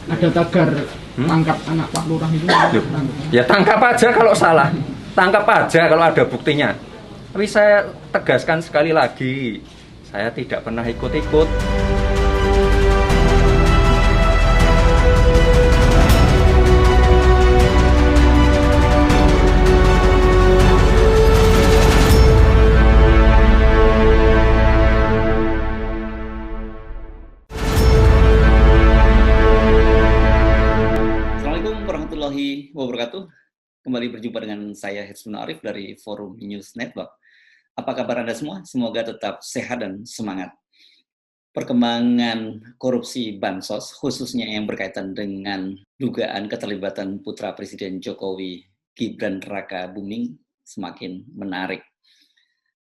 Ada tagar tangkap anak Pak Lurah itu. Ya tangkap aja kalau salah, tangkap aja kalau ada buktinya. Tapi saya tegaskan sekali lagi, saya tidak pernah ikut-ikut. Assalamualaikum warahmatullahi wabarakatuh. Kembali berjumpa dengan saya Hetsbun Arif dari Forum News Network. Apa kabar Anda semua? Semoga tetap sehat dan semangat. Perkembangan korupsi Bansos, khususnya yang berkaitan dengan dugaan keterlibatan putra Presiden Jokowi, Gibran Rakabuming, semakin menarik.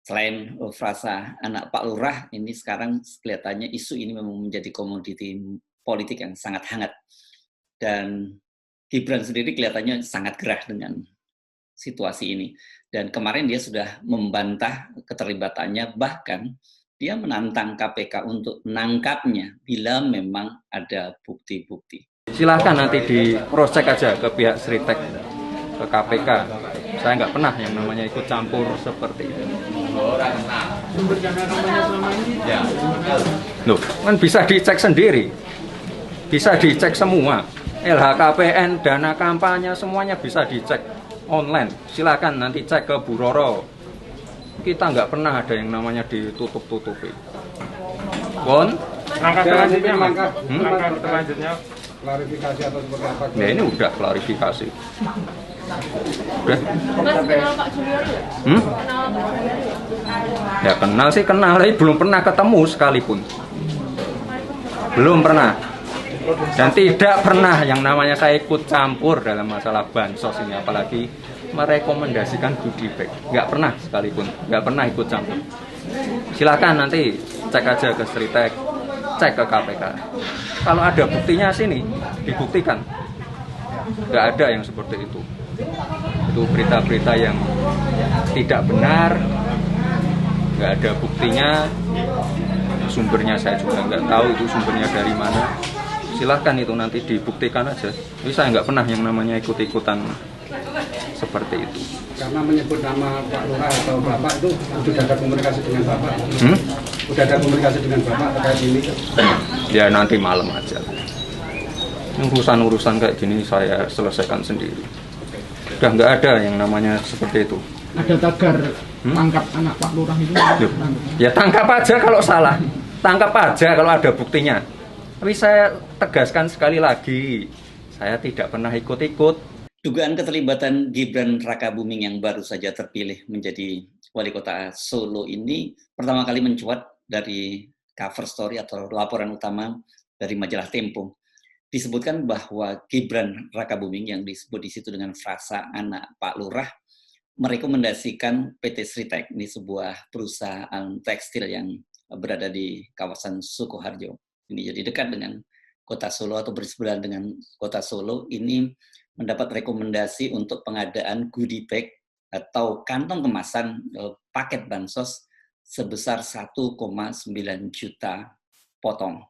Selain frasa anak Pak Lurah, ini sekarang kelihatannya isu ini memang menjadi komoditi politik yang sangat hangat. Dan Gibran sendiri kelihatannya sangat gerah dengan situasi ini. Dan kemarin dia sudah membantah keterlibatannya, bahkan dia menantang KPK untuk menangkapnya bila memang ada bukti-bukti. Silahkan nanti di cross check aja ke pihak Sritek, ke KPK. Saya nggak pernah yang namanya ikut campur seperti itu. Sumber dana kampanye selama ini. Loh, kan bisa dicek sendiri. Bisa dicek semua. LHKPN, dana kampanye, semuanya bisa dicek online. Silakan nanti cek ke Bu Roro. Kita nggak pernah ada yang namanya ditutup-tutupi. Bon? Langkah selanjutnya, langkah selanjutnya klarifikasi atau seperti apa? Ya ini udah klarifikasi. Udah. Mas kenal Pak Juliari ya? Kenal Pak Juliari ya? Ya kenal sih kenal, tapi belum pernah ketemu sekalipun. Belum pernah. Dan tidak pernah yang namanya saya ikut campur dalam masalah bansos ini, apalagi merekomendasikan goodie bag. Nggak pernah sekalipun, nggak pernah ikut campur. Silakan nanti cek aja ke Sritek, cek ke KPK. Kalau ada buktinya sini, dibuktikan. Nggak ada yang seperti itu. Itu berita-berita yang tidak benar, nggak ada buktinya, sumbernya saya juga nggak tahu itu sumbernya dari mana. Silahkan itu nanti dibuktikan aja. Jadi saya nggak pernah yang namanya ikut-ikutan seperti itu. Karena menyebut nama Pak Lurah atau Bapak itu sudah ada komunikasi dengan Bapak. Sudah ada komunikasi dengan Bapak terkait ini. Ya nanti malam aja. Urusan-urusan kayak gini saya selesaikan sendiri. Udah nggak ada yang namanya seperti itu. Ada tagar tangkap anak Pak Lurah itu. Ya tangkap aja kalau salah, tangkap aja kalau ada buktinya. Tapi saya tegaskan sekali lagi, saya tidak pernah ikut-ikut. Dugaan keterlibatan Gibran Rakabuming yang baru saja terpilih menjadi wali kota Solo ini pertama kali mencuat dari cover story atau laporan utama dari majalah Tempo. Disebutkan bahwa Gibran Rakabuming yang disebut di situ dengan frasa anak Pak Lurah merekomendasikan PT Sritek, ini sebuah perusahaan tekstil yang berada di kawasan Sukoharjo. Ini jadi dekat dengan kota Solo atau bersebelahan dengan kota Solo, ini mendapat rekomendasi untuk pengadaan goodie bag atau kantong kemasan paket bansos sebesar 1,9 juta potong.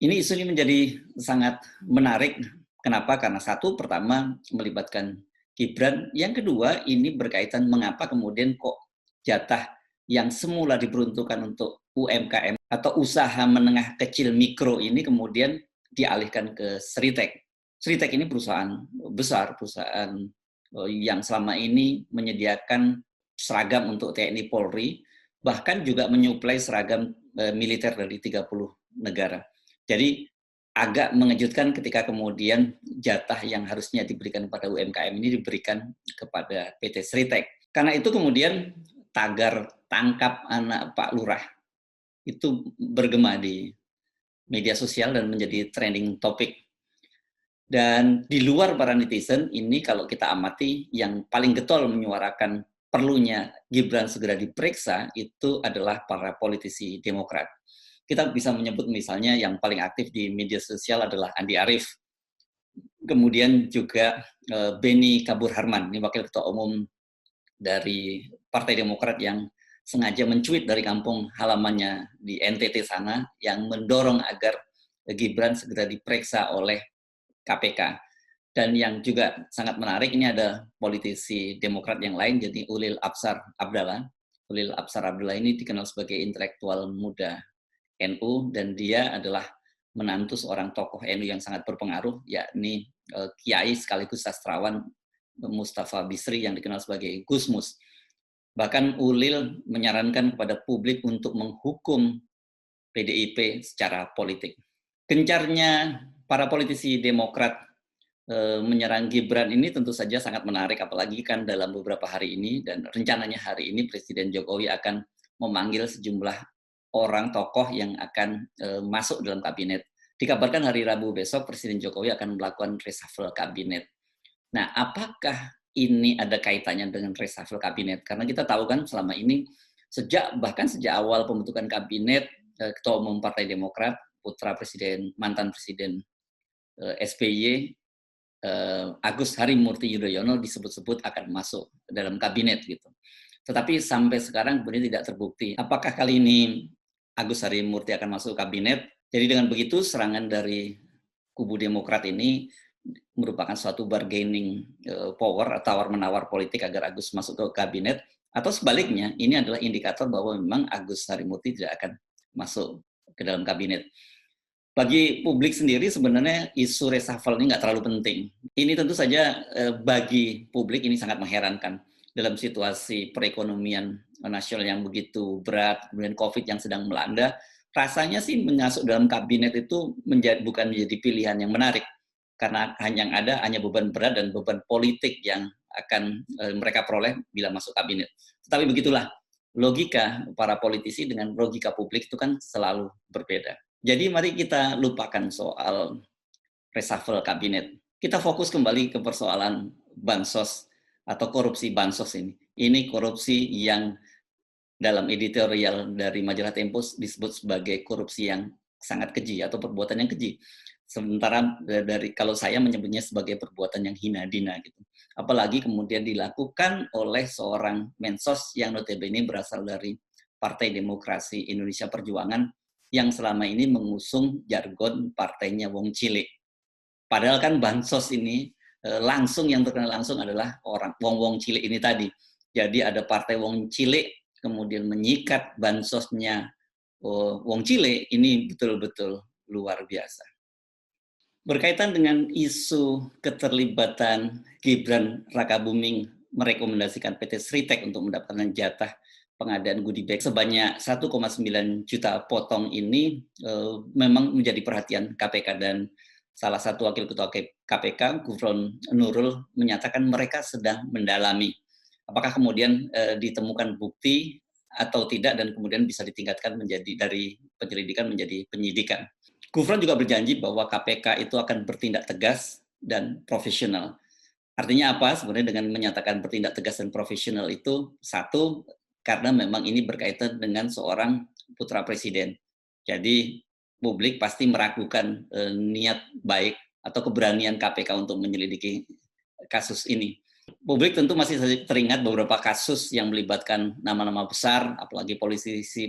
Ini isunya menjadi sangat menarik. Kenapa? Karena satu, pertama melibatkan Gibran. Yang kedua, ini berkaitan mengapa kemudian kok jatah yang semula diperuntukkan untuk UMKM atau usaha menengah kecil mikro ini kemudian dialihkan ke Sritek. Sritek ini perusahaan besar, perusahaan yang selama ini menyediakan seragam untuk TNI Polri, bahkan juga menyuplai seragam militer dari 30 negara. Jadi agak mengejutkan ketika kemudian jatah yang harusnya diberikan kepada UMKM ini diberikan kepada PT Sritek. Karena itu kemudian tagar tangkap anak Pak Lurah itu bergema di media sosial dan menjadi trending topik. Dan di luar para netizen, ini kalau kita amati, yang paling getol menyuarakan perlunya Gibran segera diperiksa, itu adalah para politisi Demokrat. Kita bisa menyebut misalnya yang paling aktif di media sosial adalah Andi Arief. Kemudian juga Beni Kabur Harman, ini wakil ketua umum dari Partai Demokrat yang sengaja mencuit dari kampung halamannya di NTT sana yang mendorong agar Gibran segera diperiksa oleh KPK. Dan yang juga sangat menarik, ini ada politisi Demokrat yang lain, jadi Ulil Absar Abdallah. Ulil Absar Abdallah ini dikenal sebagai intelektual muda NU, dan dia adalah menantu seorang tokoh NU yang sangat berpengaruh, yakni Kiai sekaligus sastrawan Mustafa Bisri yang dikenal sebagai Gusmus. Bahkan Ulil menyarankan kepada publik untuk menghukum PDIP secara politik. Gencarnya para politisi Demokrat menyerang Gibran ini tentu saja sangat menarik, apalagi kan dalam beberapa hari ini dan rencananya hari ini Presiden Jokowi akan memanggil sejumlah orang tokoh yang akan masuk dalam kabinet. Dikabarkan hari Rabu besok Presiden Jokowi akan melakukan reshuffle kabinet. Nah, apakah ini ada kaitannya dengan reshuffle kabinet? Karena kita tahu kan selama ini bahkan sejak awal pembentukan kabinet, Ketua Umum Partai Demokrat, putra Presiden, mantan Presiden SBY, Agus Harimurti Yudhoyono disebut-sebut akan masuk dalam kabinet gitu. Tetapi sampai sekarang kemudian tidak terbukti. Apakah kali ini Agus Harimurti akan masuk kabinet? Jadi dengan begitu serangan dari kubu Demokrat ini merupakan suatu bargaining power atau tawar-menawar politik agar Agus masuk ke kabinet, atau sebaliknya ini adalah indikator bahwa memang Agus Harimurti tidak akan masuk ke dalam kabinet. Bagi publik sendiri sebenarnya isu reshuffle ini nggak terlalu penting. Ini tentu saja bagi publik ini sangat mengherankan dalam situasi perekonomian nasional yang begitu berat, kemudian COVID yang sedang melanda. Rasanya sih masuk dalam kabinet itu bukan menjadi pilihan yang menarik, karena hanya beban berat dan beban politik yang akan mereka peroleh bila masuk kabinet. Tetapi begitulah logika para politisi dengan logika publik itu kan selalu berbeda. Jadi mari kita lupakan soal reshuffle kabinet. Kita fokus kembali ke persoalan bansos atau korupsi bansos ini. Ini korupsi yang dalam editorial dari majalah Tempo disebut sebagai korupsi yang sangat keji atau perbuatan yang keji. Sementara kalau saya menyebutnya sebagai perbuatan yang hina dina gitu. Apalagi kemudian dilakukan oleh seorang mensos yang notabene berasal dari Partai Demokrasi Indonesia Perjuangan yang selama ini mengusung jargon partainya Wong Cilik. Padahal kan bansos ini yang terkenal langsung adalah orang Wong Cilik ini tadi. Jadi ada partai Wong Cilik kemudian menyikat bansosnya Wong Cilik, ini betul-betul luar biasa. Berkaitan dengan isu keterlibatan Gibran Rakabuming merekomendasikan PT Sritek untuk mendapatkan jatah pengadaan goodie bag sebanyak 1,9 juta potong ini memang menjadi perhatian KPK, dan salah satu wakil ketua KPK, Gufron Nurul, menyatakan mereka sedang mendalami apakah kemudian ditemukan bukti atau tidak dan kemudian bisa ditingkatkan menjadi dari penyelidikan menjadi penyidikan. Gufron juga berjanji bahwa KPK itu akan bertindak tegas dan profesional. Artinya apa? Sebenarnya dengan menyatakan bertindak tegas dan profesional itu, satu, karena memang ini berkaitan dengan seorang putra presiden. Jadi publik pasti meragukan niat baik atau keberanian KPK untuk menyelidiki kasus ini. Publik tentu masih teringat beberapa kasus yang melibatkan nama-nama besar, apalagi politisi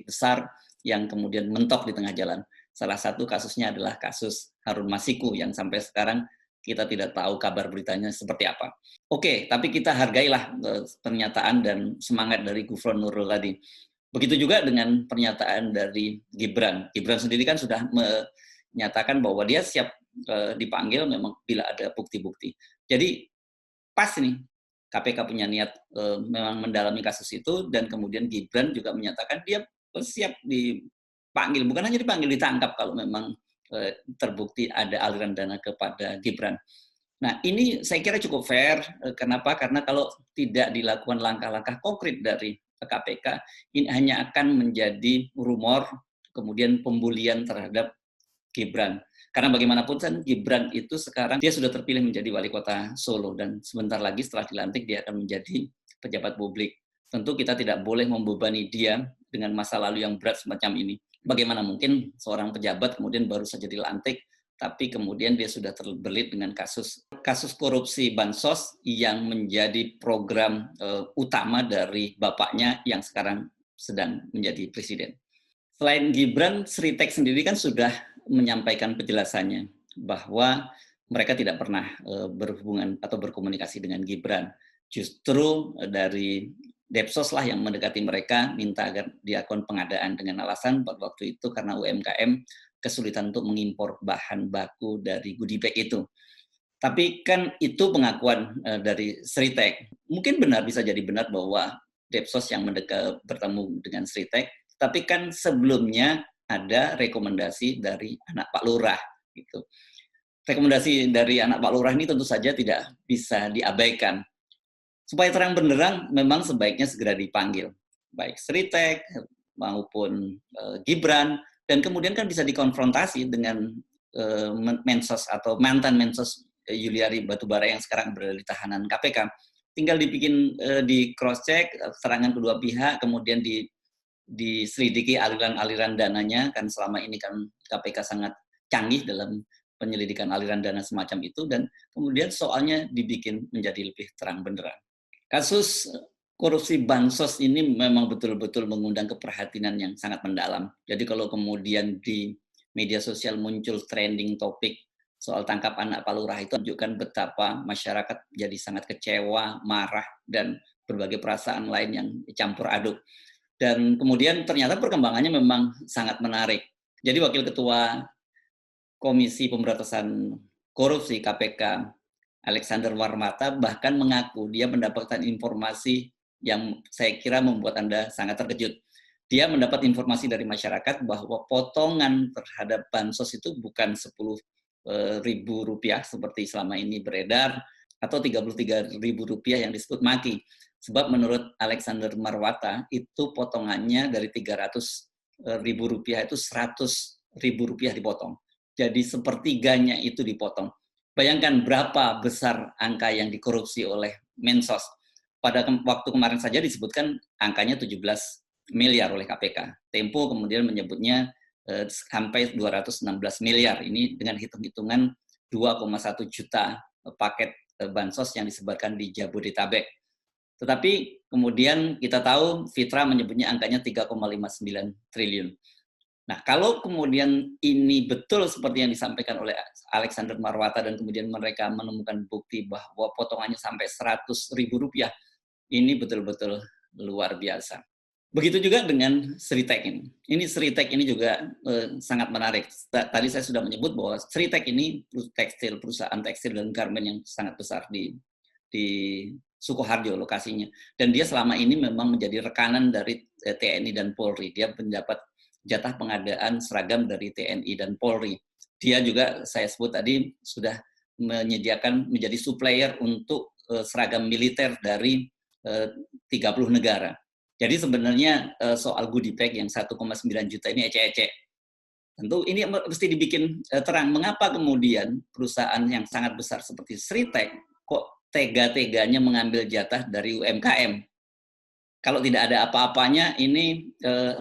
besar yang kemudian mentok di tengah jalan. Salah satu kasusnya adalah kasus Harun Masiku yang sampai sekarang kita tidak tahu kabar beritanya seperti apa. Oke, tapi kita hargailah pernyataan dan semangat dari Gufron Nurul tadi. Begitu juga dengan pernyataan dari Gibran. Gibran sendiri kan sudah menyatakan bahwa dia siap dipanggil memang bila ada bukti-bukti. Jadi pas nih KPK punya niat memang mendalami kasus itu, dan kemudian Gibran juga menyatakan dia siap dipanggil, bukan hanya dipanggil, ditangkap kalau memang terbukti ada aliran dana kepada Gibran. Nah, ini saya kira cukup fair. Kenapa? Karena kalau tidak dilakukan langkah-langkah konkret dari KPK, ini hanya akan menjadi rumor, kemudian pembulian terhadap Gibran. Karena bagaimanapun kan Gibran itu sekarang dia sudah terpilih menjadi wali kota Solo, dan sebentar lagi setelah dilantik dia akan menjadi pejabat publik. Tentu kita tidak boleh membebani dia dengan masa lalu yang berat semacam ini. Bagaimana mungkin seorang pejabat kemudian baru saja dilantik, tapi kemudian dia sudah terbelit dengan kasus korupsi bansos yang menjadi program utama dari bapaknya yang sekarang sedang menjadi presiden. Selain Gibran, Sritek sendiri kan sudah menyampaikan penjelasannya bahwa mereka tidak pernah berhubungan atau berkomunikasi dengan Gibran. Justru dari Depsos lah yang mendekati mereka, minta agar dilakukan pengadaan dengan alasan pada waktu itu karena UMKM kesulitan untuk mengimpor bahan baku dari goodie bag itu. Tapi kan itu pengakuan dari Sritek. Mungkin benar, bisa jadi benar bahwa Depsos yang bertemu dengan Sritek, tapi kan sebelumnya ada rekomendasi dari anak Pak Lurah gitu. Rekomendasi dari anak Pak Lurah ini tentu saja tidak bisa diabaikan. Supaya terang benderang, memang sebaiknya segera dipanggil, baik Sritek maupun Gibran, dan kemudian kan bisa dikonfrontasi dengan Mensos atau mantan Mensos Yuliari Batubara yang sekarang berada di tahanan KPK. Tinggal dibikin di cross check keterangan kedua pihak, kemudian diselidiki aliran-aliran dananya, kan selama ini kan KPK sangat canggih dalam penyelidikan aliran dana semacam itu, dan kemudian soalnya dibikin menjadi lebih terang benderang. Kasus korupsi bansos ini memang betul-betul mengundang keprihatinan yang sangat mendalam. Jadi kalau kemudian di media sosial muncul trending topik soal tangkap anak Pak Lurah, itu menunjukkan betapa masyarakat jadi sangat kecewa, marah, dan berbagai perasaan lain yang campur aduk. Dan kemudian ternyata perkembangannya memang sangat menarik. Jadi Wakil Ketua Komisi Pemberantasan Korupsi KPK, Alexander Marwata, bahkan mengaku dia mendapatkan informasi yang saya kira membuat Anda sangat terkejut. Dia mendapat informasi dari masyarakat bahwa potongan terhadap bansos itu bukan Rp10.000 seperti selama ini beredar, atau Rp33.000 yang disebut maki. Sebab menurut Alexander Marwata, itu potongannya dari Rp300.000 itu Rp100.000 dipotong. Jadi sepertiganya itu dipotong. Bayangkan berapa besar angka yang dikorupsi oleh Mensos. Pada waktu kemarin saja disebutkan angkanya 17 miliar oleh KPK. Tempo kemudian menyebutnya sampai 216 miliar. Ini dengan hitung-hitungan 2,1 juta paket bansos yang disebarkan di Jabodetabek. Tetapi kemudian kita tahu Fitra menyebutnya angkanya 3,59 triliun. Nah, kalau kemudian ini betul seperti yang disampaikan oleh Alexander Marwata dan kemudian mereka menemukan bukti bahwa potongannya sampai Rp100.000, ini betul-betul luar biasa. Begitu juga dengan Sritek ini. Ini Sritek ini juga sangat menarik. Tadi saya sudah menyebut bahwa Sritek ini perusahaan tekstil dan garmen yang sangat besar di Sukoharjo lokasinya. Dan dia selama ini memang menjadi rekanan dari TNI dan Polri. Dia mendapat jatah pengadaan seragam dari TNI dan Polri. Dia juga, saya sebut tadi, sudah menyediakan menjadi supplier untuk seragam militer dari 30 negara. Jadi sebenarnya soal goodie bag yang 1,9 juta ini ecek-ecek. Tentu ini mesti dibikin terang, mengapa kemudian perusahaan yang sangat besar seperti Sritek kok tega-teganya mengambil jatah dari UMKM. Kalau tidak ada apa-apanya, ini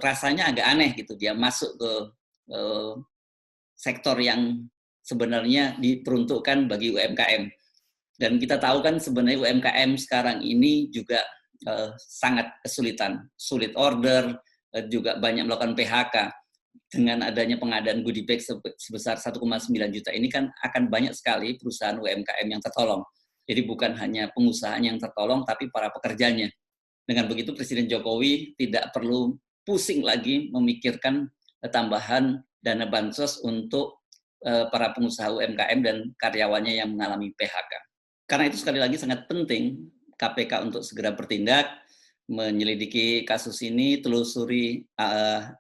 rasanya agak aneh gitu. Dia masuk ke sektor yang sebenarnya diperuntukkan bagi UMKM. Dan kita tahu kan sebenarnya UMKM sekarang ini juga sangat kesulitan. Sulit order, juga banyak melakukan PHK. Dengan adanya pengadaan goodie bag sebesar 1,9 juta ini kan akan banyak sekali perusahaan UMKM yang tertolong. Jadi bukan hanya pengusaha yang tertolong, tapi para pekerjanya. Dengan begitu Presiden Jokowi tidak perlu pusing lagi memikirkan tambahan dana bansos untuk para pengusaha UMKM dan karyawannya yang mengalami PHK. Karena itu sekali lagi sangat penting KPK untuk segera bertindak, menyelidiki kasus ini, telusuri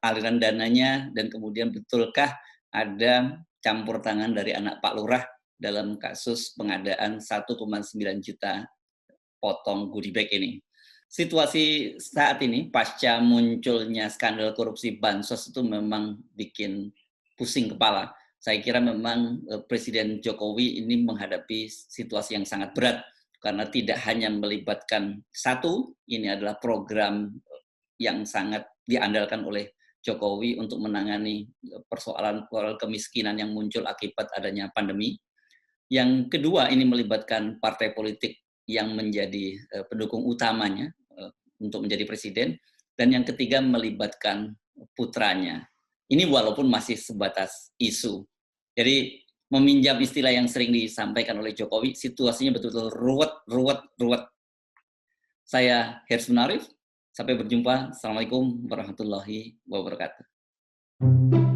aliran dananya, dan kemudian betulkah ada campur tangan dari anak Pak Lurah dalam kasus pengadaan 1,9 juta potong goodie bag ini. Situasi saat ini pasca munculnya skandal korupsi bansos itu memang bikin pusing kepala. Saya kira memang Presiden Jokowi ini menghadapi situasi yang sangat berat karena tidak hanya melibatkan satu, ini adalah program yang sangat diandalkan oleh Jokowi untuk menangani persoalan kemiskinan yang muncul akibat adanya pandemi. Yang kedua, ini melibatkan partai politik yang menjadi pendukung utamanya untuk menjadi presiden, dan yang ketiga melibatkan putranya, Ini walaupun masih sebatas isu. Jadi meminjam istilah yang sering disampaikan oleh Jokowi, situasinya betul-betul ruwet. Saya Hersun Arif, sampai berjumpa. Assalamualaikum warahmatullahi wabarakatuh.